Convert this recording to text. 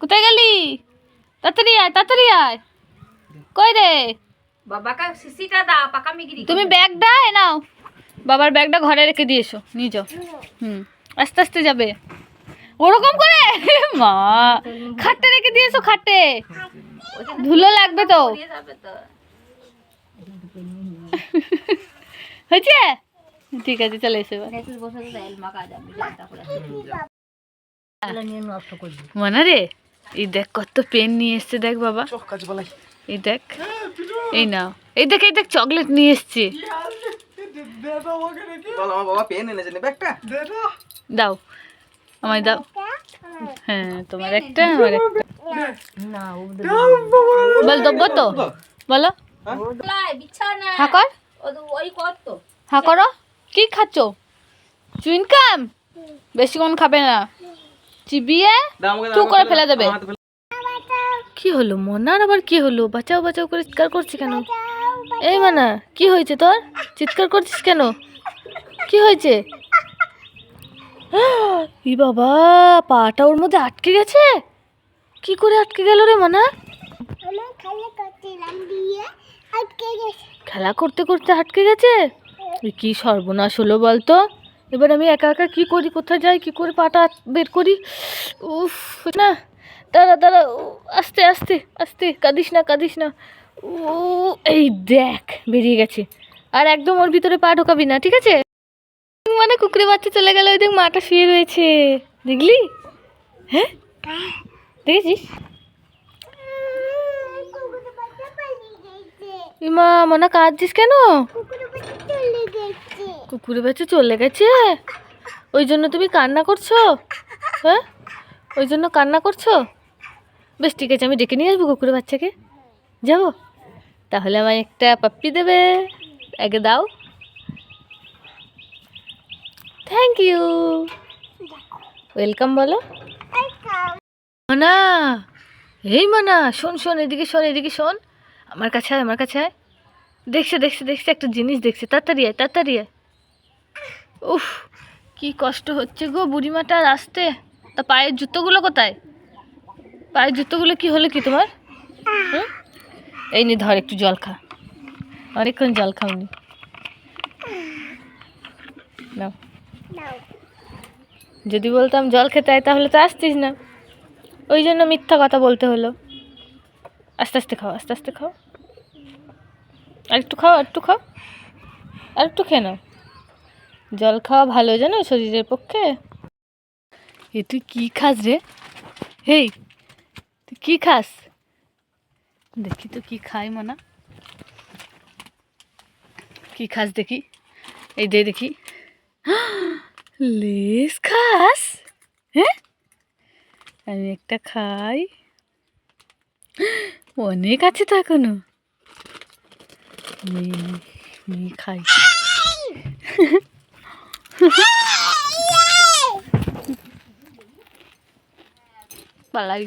কোথায় গেলি? তাড়াতাড়ি আয়, তাড়াতাড়ি আয়। কই রে? বাবাকে সিসিটা দাও, পাকামিগিরি। তুমি ব্যাগটা নাও, বাবার ব্যাগটা ঘরে রেখে দিয়ে এসো, নিয়ে যাও। আস্তে আস্তে যাবে ওরকম করে। মা, খাটে রেখে দিয়ে এসো, খাটে ধুলো লাগবে তো। হয়েছে? ঠিক আছে, চলে এসো। মনে রে, এই দেখ কত পেন নিয়ে এসছে, দেখ বাবা, এই দেখ, এই নাও, এই দেখ, এই দেখ চকলেট নিয়ে এসছি। দাও, আমায় দাও। হ্যাঁ, তোমার একটা, আমার একটা। বল দেবো তো, বলো। হ্যাঁ কর, হ্যাঁ করো। কি খাচ্ছ? চুইনকাম? বেশিক্ষণ খাবে না, চিবিয়ে টু করে ফেলে দেবে। কি হলো মনার, আবার কি হলো? বাঁচাও বাঁচাও করে চিৎকার করছিস কেন? এই মানা, কি হয়েছে তোর? চিৎকার করছিস কেন? কি হয়েছে? ই বাবা, পাটা ওর মধ্যে আটকে গেছে। কি করে আটকে গেল রে মানা? খেলা করতে করতে আটকে গেছে। কি সর্বনাশ হলো বলতো? এবার আমি একা একা কি করি, কোথায় যাই, কি করে পাটা বের করি? উফ না, দাঁড়া দাঁড়া, আস্তে আস্তে আস্তে, কাঁদিস না কাঁদিস না। ও, এই দেখ বেরিয়ে গেছে। আর একদম ওর ভিতরে পা ঢোকাবি না, ঠিক আছে? মানে কুকুরের বাচ্চা চলে গেল, ওই দেখ মাটা শুয়ে রয়েছে, দেখলি? হ্যাঁ, দেখেছিস? মা, মনে কাঁদছিস কেন? কুকুরের বাচ্চা চলে গেছে, ওই জন্য তুমি কান্না করছো? হ্যাঁ, ওই জন্য কান্না করছো? বেশ ঠিক আছে, আমি ডেকে নিয়ে আসবো কুকুরের বাচ্চাকে। যাবো? তাহলে আমায় একটা পাপ্পি দেবে, আগে দাও। থ্যাংক ইউ, ওয়েলকাম বলো। মানা, এই মানা, শোন শোন, এদিকে শোন, এদিকে শোন, আমার কাছে আয়, আমার কাছে আয়। দেখছে দেখছে দেখছে, একটা জিনিস দেখছে, তাড়াতাড়ি আয়, তাড়াতাড়ি আয়। উফ, কি কষ্ট হচ্ছে গো বুড়িমাটার আসতে। তা পায়ের জুতোগুলো কোথায়? পায়ের জুতোগুলো কি হলো কি তোমার? হুম, এই নি ধর, একটু জল খা, অনেকক্ষণ জল খাওনি। নাও, যদি বলতাম জল খেতে আয় তাহলে তো আসতিস না, ওই জন্য মিথ্যা কথা বলতে হলো। আস্তে আস্তে খাও, আস্তে আস্তে খাও, আর একটু খাও, আর একটু খাও, আর একটু খেয়ে নাও। জল খাওয়া ভালো জানো শরীরের পক্ষে। এ তুই কী খাস রে? হেই, তুই কী খাস? দেখি তো কি খাই মনা, কি খাস দেখি, এই দে দেখি। লেস খাস? হ্যাঁ, আমি একটা খাই, অনেক আছে তো এখনো, খাই। পালাই।